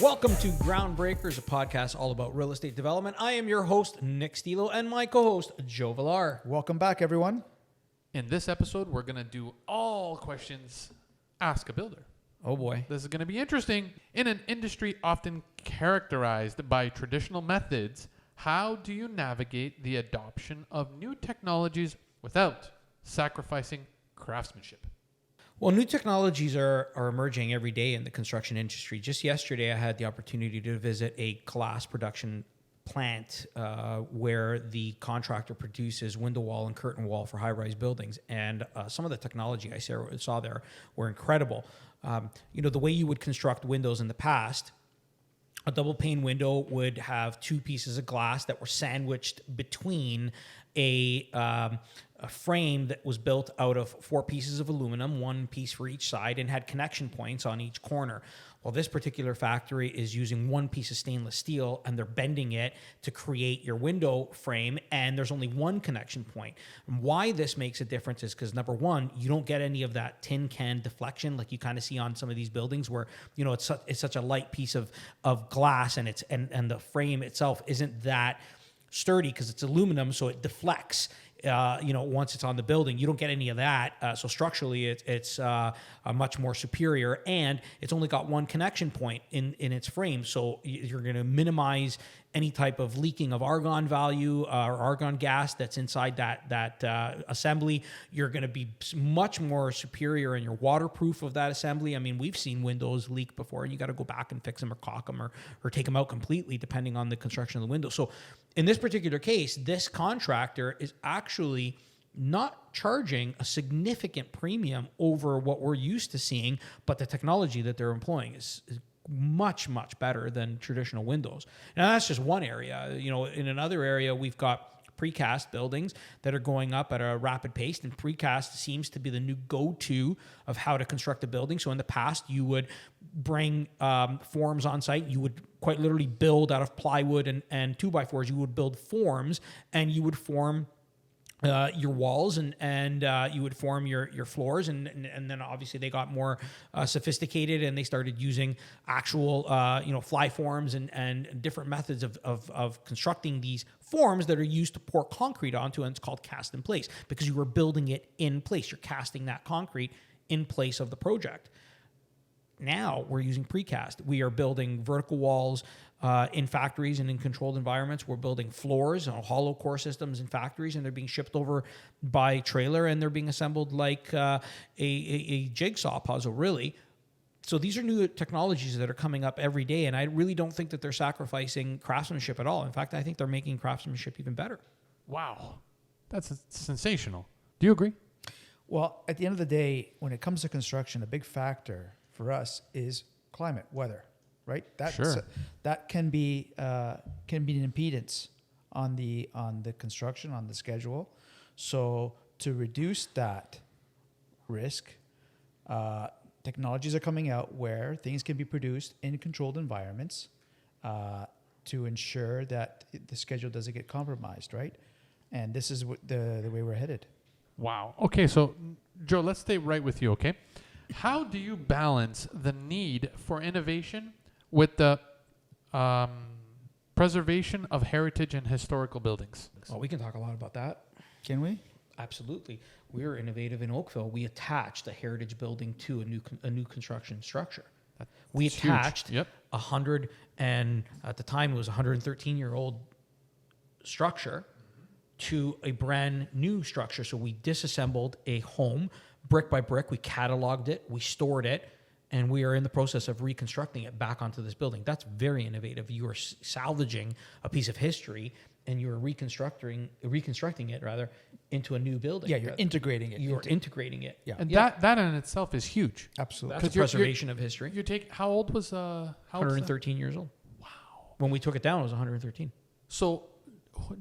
Welcome to Groundbreakers, a podcast all about real estate development. I am your host, Nick Stilo, and my co-host, Joe Villar. Welcome back, everyone. In this episode, we're going to do all questions Ask a Builder. Oh boy. This is going to be interesting. In an industry often characterized by traditional methods, how do you navigate the adoption of new technologies without sacrificing craftsmanship? Well, new technologies are emerging every day in the construction industry. Just yesterday, I had the opportunity to visit a glass production plant where the contractor produces window wall and curtain wall for high-rise buildings. And some of the technology I saw there were incredible. The way you would construct windows in the past, a double pane window would have two pieces of glass that were sandwiched between a frame that was built out of four pieces of aluminum, one piece for each side, and had connection points on each corner. Well, this particular factory is using one piece of stainless steel, and they're bending it to create your window frame, and there's only one connection point. And why this makes a difference is because, number one, you don't get any of that tin can deflection like you kind of see on some of these buildings where, it's such a light piece of glass, and the frame itself isn't that sturdy because it's aluminum, so it deflects. Once it's on the building, you don't get any of that. So structurally, it's much more superior, and it's only got one connection point in its frame. So you're going to minimize any type of leaking of argon value or argon gas that's inside that assembly. You're going to be much more superior in your waterproof of that assembly. I mean, we've seen windows leak before, and you got to go back and fix them or caulk them or take them out completely, depending on the construction of the window. So in this particular case, this contractor is actually not charging a significant premium over what we're used to seeing, but the technology that they're employing is much, much better than traditional windows. Now, that's just one area. In another area, we've got precast buildings that are going up at a rapid pace, and precast seems to be the new go-to of how to construct a building. So in the past, you would bring forms on site. You would quite literally build out of plywood and 2x4s. You would build forms, and you would form your walls and you would form your floors, and then obviously they got more sophisticated, and they started using actual fly forms and different methods of constructing these forms that are used to pour concrete onto, and it's called cast in place because you were building it in place. You're casting that concrete in place of the project. Now we're using precast. We are building vertical walls in factories and in controlled environments. We're building floors, hollow core systems in factories, and they're being shipped over by trailer, and they're being assembled like a jigsaw puzzle, really. So these are new technologies that are coming up every day, and I really don't think that they're sacrificing craftsmanship at all. In fact, I think they're making craftsmanship even better. Wow. That's sensational. Do you agree? Well, at the end of the day, when it comes to construction, a big factor for us is climate, weather, right? That can be an impedance on the construction, on the schedule. So to reduce that risk, technologies are coming out where things can be produced in controlled environments to ensure that the schedule doesn't get compromised, right? And this is the way we're headed. Wow. Okay, so Joe, let's stay right with you, okay? How do you balance the need for innovation with the preservation of heritage and historical buildings? Oh, we can talk a lot about that. Can we? Absolutely. We were innovative in Oakville. We attached a heritage building to a new construction structure. We attached 100, and at the time it was 113-year-old structure to a brand new structure. So we disassembled a home brick by brick. We cataloged it, we stored it, and we are in the process of reconstructing it back onto this building. That's very innovative. You are salvaging a piece of history, and you are reconstructing it rather into a new building. Yeah, you're integrating it. You are integrating it. Yeah, and that in itself is huge. Absolutely. That's a preservation of history. How old was 113 years old. Wow. When we took it down, it was 113. So,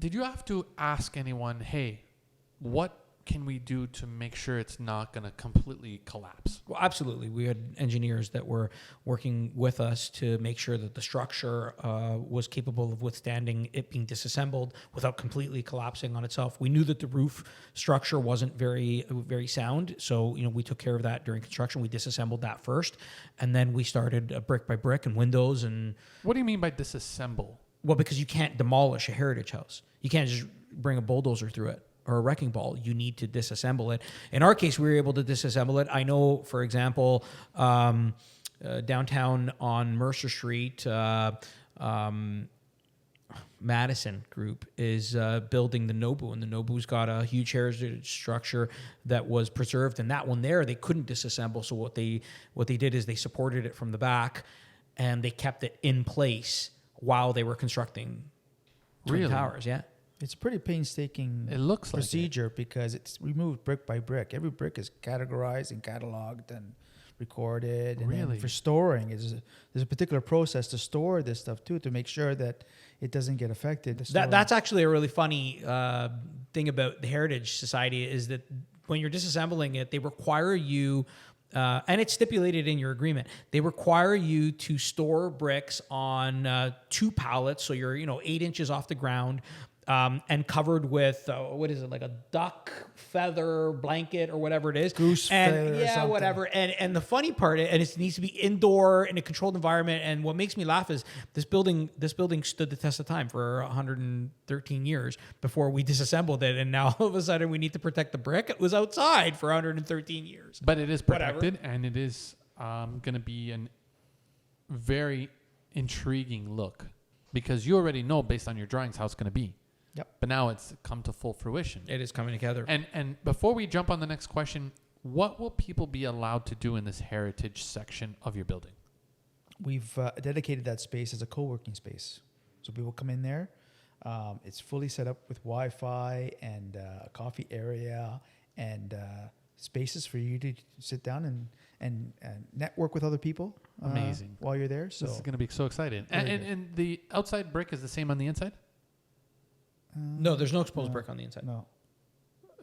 did you have to ask anyone, hey, what can we do to make sure it's not going to completely collapse? Well, absolutely. We had engineers that were working with us to make sure that the structure was capable of withstanding it being disassembled without completely collapsing on itself. We knew that the roof structure wasn't very sound, so we took care of that during construction. We disassembled that first, and then we started brick by brick and windows. And what do you mean by disassemble? Well, because you can't demolish a heritage house. You can't just bring a bulldozer through it or a wrecking ball. You need to disassemble it. In our case, we were able to disassemble it. I know, for example, downtown on Mercer Street, Madison Group is building the Nobu, and the Nobu's got a huge heritage structure that was preserved. And that one there, they couldn't disassemble. So what they did is they supported it from the back, and they kept it in place while they were constructing Twin Towers. Yeah. It's a pretty painstaking procedure because it's removed brick by brick. Every brick is categorized and cataloged and recorded. And then for storing, there's a particular process to store this stuff too, to make sure that it doesn't get affected. That's actually a really funny thing about the Heritage Society, is that when you're disassembling it, they require you, and it's stipulated in your agreement, they require you to store bricks on 2 pallets, so you're 8 inches off the ground, and covered with like a duck feather blanket or whatever it is, goose feather, yeah, or something. Whatever. And the funny part, and it needs to be indoor in a controlled environment. And what makes me laugh is this building stood the test of time for 113 years before we disassembled it, and now all of a sudden we need to protect the brick. It was outside for 113 years, but it is protected, and it is going to be a very intriguing look, because you already know based on your drawings how it's going to be. Yep. But now it's come to full fruition. It is coming together. And before we jump on the next question, what will people be allowed to do in this heritage section of your building? We've dedicated that space as a co-working space. So people come in there. It's fully set up with Wi-Fi and a coffee area and spaces for you to sit down and network with other people. Amazing. While you're there. So this is going to be so exciting. And the outside brick is the same on the inside? No, there's no exposed brick on the inside. No.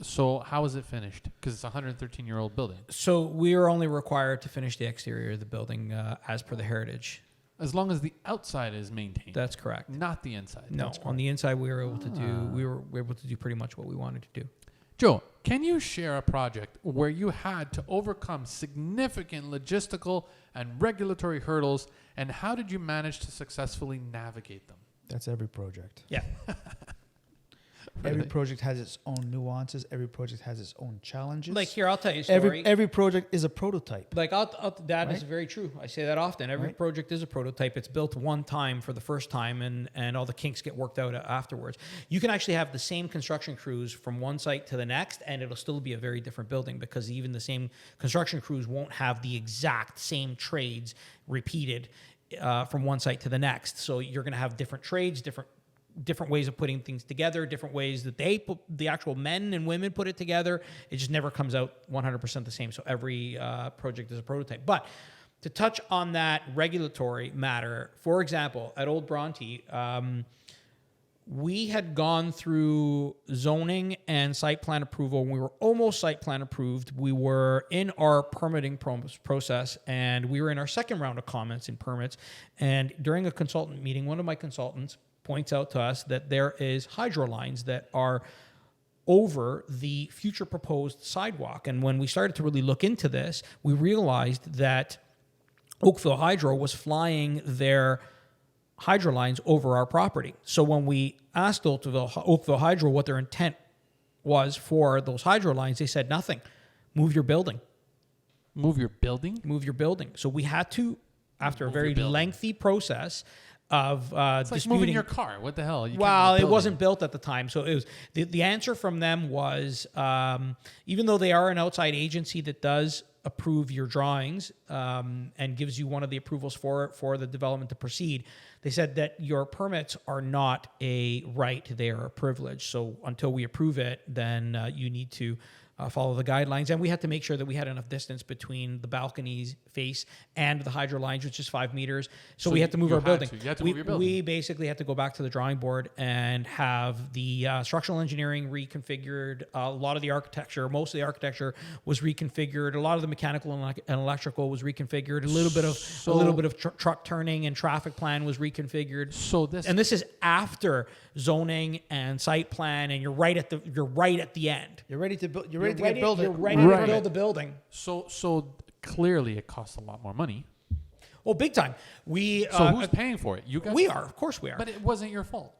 So how is it finished? Because it's a 113-year-old building. So we are only required to finish the exterior of the building as per the heritage. As long as the outside is maintained. That's correct. Not the inside. No, on the inside we were able to do pretty much what we wanted to do. Joe, can you share a project where you had to overcome significant logistical and regulatory hurdles, and how did you manage to successfully navigate them? That's every project. Yeah. Every project has its own nuances. Every project has its own challenges. Like here, I'll tell you a story. Every project is a prototype. Like that is very true. I say that often. Every project is a prototype. It's built one time for the first time, and all the kinks get worked out afterwards. You can actually have the same construction crews from one site to the next, and it'll still be a very different building, because even the same construction crews won't have the exact same trades repeated from one site to the next. So you're going to have different trades, different ways of putting things together, different ways that the actual men and women put it together. It just never comes out 100% the same. So every project is a prototype. But to touch on that regulatory matter, for example, at Old Bronte, we had gone through zoning and site plan approval. We were almost site plan approved. We were in our permitting process, and we were in our second round of comments and permits. And during a consultant meeting, one of my consultants points out to us that there is hydro lines that are over the future proposed sidewalk. And when we started to really look into this, we realized that Oakville Hydro was flying their hydro lines over our property. So when we asked Oakville Hydro what their intent was for those hydro lines, they said nothing. Move your building. Move your building? Move your building. So we had to, after a very lengthy process of it's like moving your car. What the hell? Well, it wasn't built at the time. So it was the answer from them was, even though they are an outside agency that does approve your drawings and gives you one of the approvals for the development to proceed, they said that your permits are not a right, they are a privilege. So until we approve it, then you need to follow the guidelines. And we had to make sure that we had enough distance between the balcony's face and the hydro lines, which is 5 meters. So we had to move our building. You had to move your building. We basically had to go back to the drawing board and have the structural engineering reconfigured. A lot of the architecture, most of the architecture was reconfigured. A lot of the mechanical and electrical was reconfigured. A little bit of truck turning and traffic plan was reconfigured. And this is after zoning and site plan, and you're right at the end. You're ready to build. You're ready to get build it. You're ready to build the building. So clearly, it costs a lot more money. Oh, big time. So who's paying for it? You guys. We are, of course, we are. But it wasn't your fault.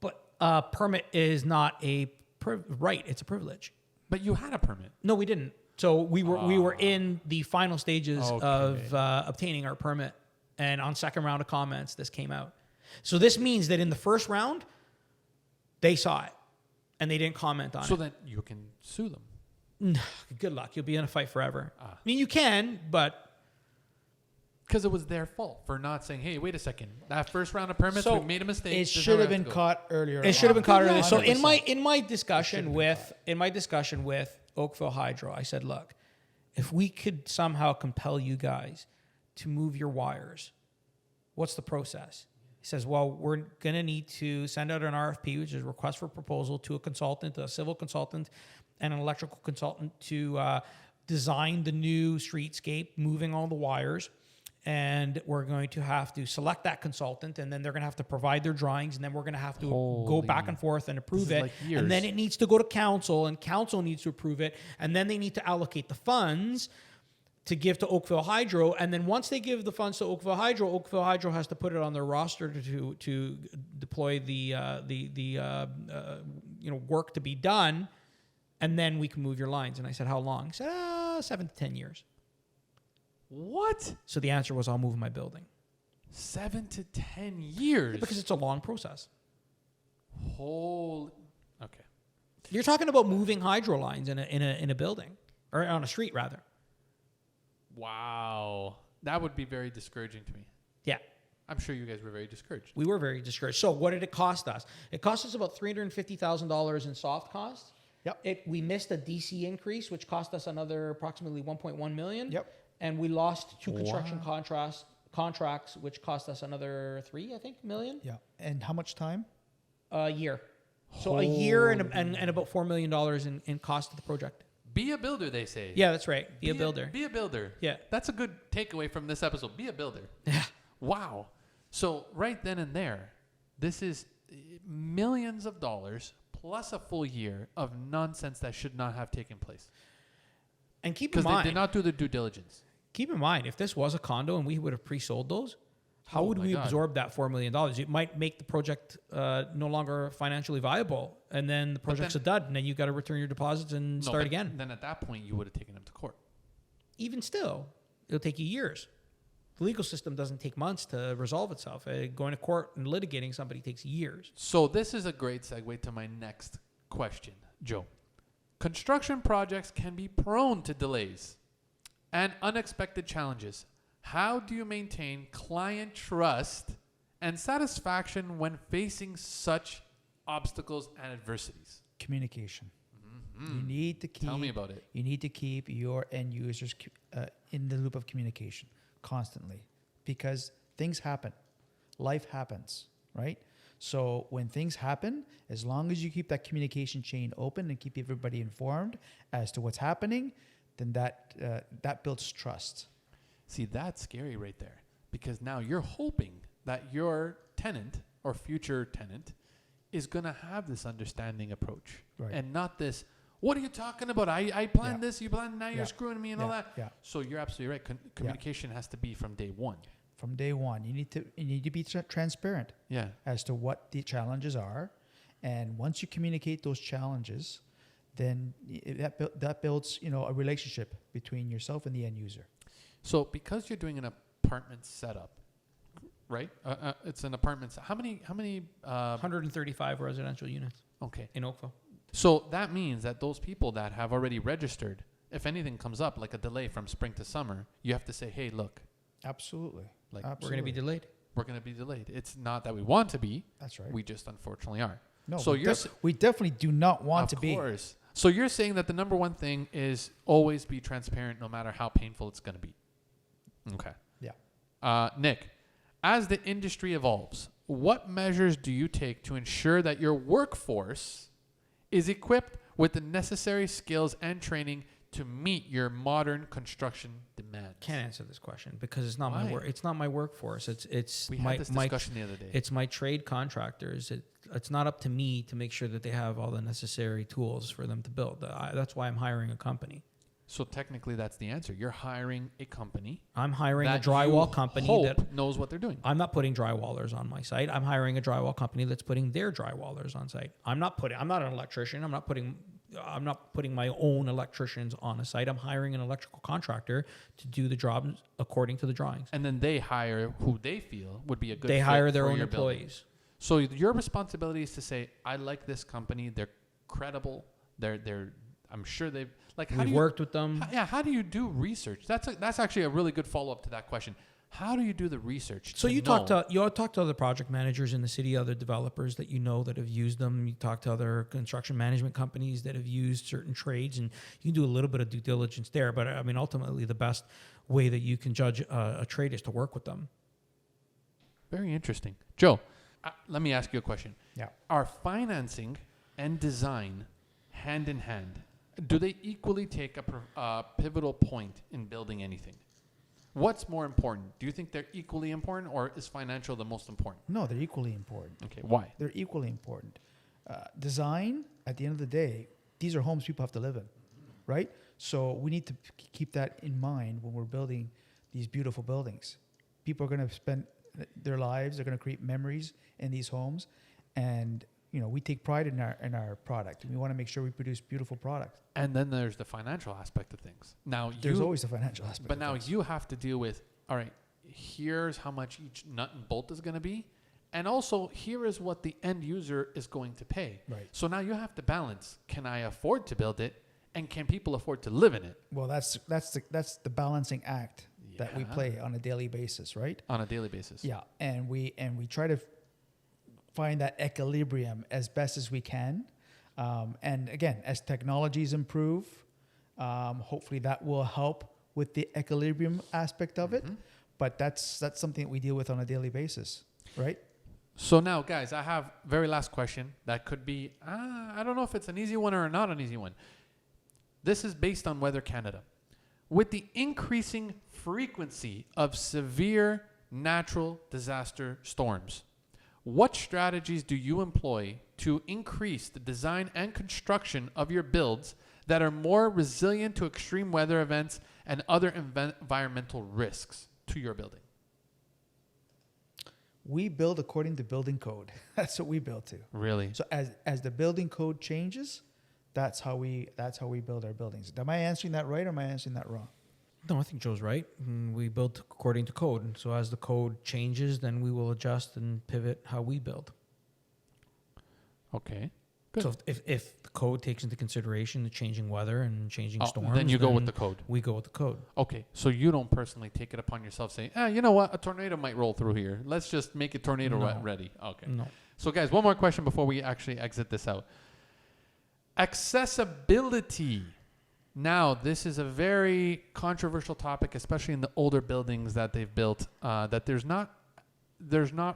But permit is not a right; it's a privilege. But you had a permit. No, we didn't. So we were in the final stages of obtaining our permit, and on second round of comments, this came out. So this means that in the first round, they saw it, and they didn't comment on it. So then you can sue them. Good luck. You'll be in a fight forever. I mean, you can, but... Because it was their fault for not saying, hey, wait a second. That first round of permits, we made a mistake. It should have been caught earlier. It should have been caught earlier. So in my discussion with Oakville Hydro, I said, look, if we could somehow compel you guys to move your wires, what's the process? He says, well, we're going to need to send out an RFP, which is a request for proposal, to a consultant, a civil consultant, and an electrical consultant to design the new streetscape, moving all the wires. And we're going to have to select that consultant, and then they're going to have to provide their drawings, and then we're going to have to go back and forth and approve it. And then it needs to go to council, and council needs to approve it. And then they need to allocate the funds to give to Oakville Hydro. And then once they give the funds to Oakville Hydro has to put it on their roster to deploy the work to be done. And then we can move your lines. And I said, how long? He said, 7 to 10 years. What? So the answer was, I'll move my building. 7 to 10 years? Because it's a long process. Okay. You're talking about moving hydro lines in a building, or on a street rather. Wow. That would be very discouraging to me. Yeah. I'm sure you guys were very discouraged. We were very discouraged. So what did it cost us? It cost us about $350,000 in soft costs. Yep. We missed a DC increase, which cost us another approximately $1.1 million. Yep. And we lost 2 construction contracts, which cost us another $3 million. Yeah. And how much time? A year. So a year and about $4 million in cost of the project. Be a builder, they say. Yeah, that's right. Be a builder. Be a builder. Yeah. That's a good takeaway from this episode. Be a builder. Yeah. Wow. So right then and there, this is millions of dollars plus a full year of nonsense that should not have taken place. And keep in mind, because they did not do the due diligence. Keep in mind, if this was a condo and we would have pre-sold those, how would we absorb that $4 million? It might make the project no longer financially viable, and then the project's a dud, and then you've got to return your deposits and start again. Then at that point, you would have taken them to court. Even still, it'll take you years. The legal system doesn't take months to resolve itself. Going to court and litigating somebody takes years. So this is a great segue to my next question, Joe. Construction projects can be prone to delays and unexpected challenges. How do you maintain client trust and satisfaction when facing such obstacles and adversities? Communication. Mm-hmm. You need to keep. Tell me about it. You need to keep your end users in the loop of communication constantly, because things happen, life happens, right? So when things happen, as long as you keep that communication chain open and keep everybody informed as to what's happening, then that builds trust. See, that's scary right there, because now you're hoping that your tenant or future tenant is going to have this understanding approach, right, and not this, what are you talking about? I planned this, you planned, now you're screwing me and all that. Yeah. So you're absolutely right. Communication has to be from day one. From day one, you need to be transparent. Yeah. As to what the challenges are, and once you communicate those challenges, then that builds a relationship between yourself and the end user. So because you're doing an apartment setup, right? It's an apartment. How many? 135 residential units. Okay. In Oakville. So that means that those people that have already registered, if anything comes up, like a delay from spring to summer, you have to say, hey, look. Absolutely. We're going to be delayed. We're going to be delayed. It's not that we want to be. That's right. We just unfortunately are. No, so we definitely do not want to be. Of course. So you're saying that the number one thing is always be transparent, no matter how painful it's going to be. Okay. Yeah. Nick, as the industry evolves, what measures do you take to ensure that your workforce is equipped with the necessary skills and training to meet your modern construction demands? Can't answer this question because it's not Why? my work. It's not my workforce. It's We my had this discussion the other day. It's my trade contractors. It's not up to me to make sure that they have all the necessary tools for them to build. That's why I'm hiring a company. So technically, that's the answer. You're hiring a company. I'm hiring a that drywall you company hope that knows what they're doing. I'm not putting drywallers on my site. I'm hiring a drywall company that's putting their drywallers on site. I'm not an electrician. I'm not putting my own electricians on a site. I'm hiring an electrical contractor to do the job according to the drawings. And then they hire who they feel would be a good They fit hire their for own your building. employees. So your responsibility is to say, I like this company. They're credible. I'm sure they've like. How We've do you, worked with them. How do you do research? That's actually a really good follow up to that question. How do you do the research? So you know? talk to other project managers in the city, other developers that you know that have used them. You talk to other construction management companies that have used certain trades, and you can do a little bit of due diligence there. But I mean, ultimately, the best way that you can judge a trade is to work with them. Very interesting, Joe. Let me ask you a question. Yeah. Are financing and design hand in hand? Do they equally take a pivotal point in building anything? What's more important? Do you think they're equally important, or is financial the most important? No, they're equally important. Okay, why? They're equally important. Design, at the end of the day, these are homes people have to live in, right? So we need to keep that in mind when we're building these beautiful buildings. People are going to spend their lives, they're going to create memories in these homes, and we take pride in our product, and we want to make sure we produce beautiful products. And then there's the financial aspect of things. Now There's always the financial aspect. But now you have to deal with, all right, here's how much each nut and bolt is going to be. And also, here is what the end user is going to pay. Right. So now you have to balance, can I afford to build it? And can people afford to live in it? Well, that's the balancing act that we Yeah. play on a daily basis, right? On a daily basis. Yeah, and we try to find that equilibrium as best as we can. And again, as technologies improve, hopefully that will help with the equilibrium aspect of it. But that's something that we deal with on a daily basis, right? So now, guys, I have very last question that could be, I don't know if it's an easy one or not an easy one. This is based on Weather Canada. With the increasing frequency of severe natural disaster storms, what strategies do you employ to increase the design and construction of your builds that are more resilient to extreme weather events and other environmental risks to your building? We build according to building code. That's what we build to. Really? So as the building code changes, that's how we build our buildings. Am I answering that right, or am I answering that wrong? No, I think Joe's right. We build according to code. And so as the code changes, then we will adjust and pivot how we build. Okay. Good. So if the code takes into consideration the changing weather and changing storms, then you go with the code. We go with the code. Okay, so you don't personally take it upon yourself saying, you know what, a tornado might roll through here. Let's just make it tornado No. ready. Okay. No. So guys, one more question before we actually exit this out. Accessibility. Now, this is a very controversial topic, especially in the older buildings that they've built, that there's not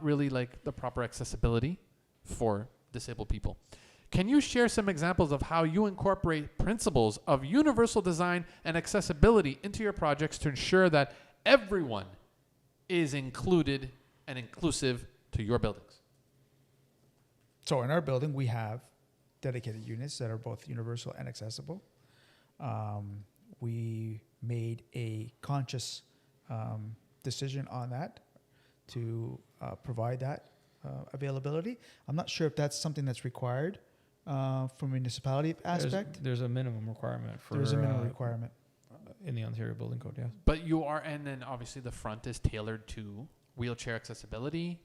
really like the proper accessibility for disabled people. Can you share some examples of how you incorporate principles of universal design and accessibility into your projects to ensure that everyone is included and inclusive to your buildings? So in our building, we have dedicated units that are both universal and accessible. We made a conscious decision on that to provide that availability. I'm not sure if that's something that's required from a municipality aspect. There's a minimum requirement for. There's a minimum requirement. In the Ontario Building Code, yes. But you are, and then obviously the front is tailored to wheelchair accessibility.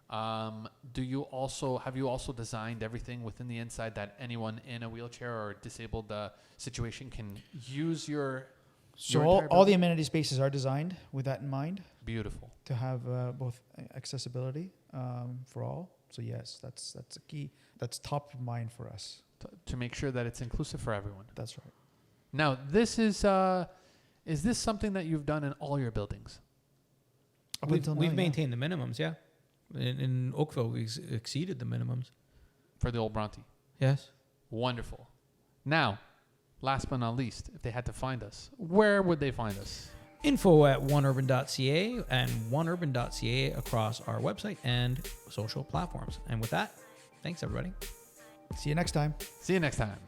Have you also designed everything within the inside that anyone in a wheelchair or disabled situation can use your So entire all the building? amenity spaces are designed with that in mind, Beautiful. to have both accessibility for all. So yes, that's a key. That's top of mind for us. to make sure that it's inclusive for everyone. That's right. Now, this is this something that you've done in all your buildings? Up We've until now, maintained the minimums, yeah. In Oakville, we exceeded the minimums. For the old Bronte. Yes. Wonderful. Now, last but not least, if they had to find us, where would they find us? info@oneurban.ca and oneurban.ca across our website and social platforms. And with that, thanks everybody. See you next time. See you next time.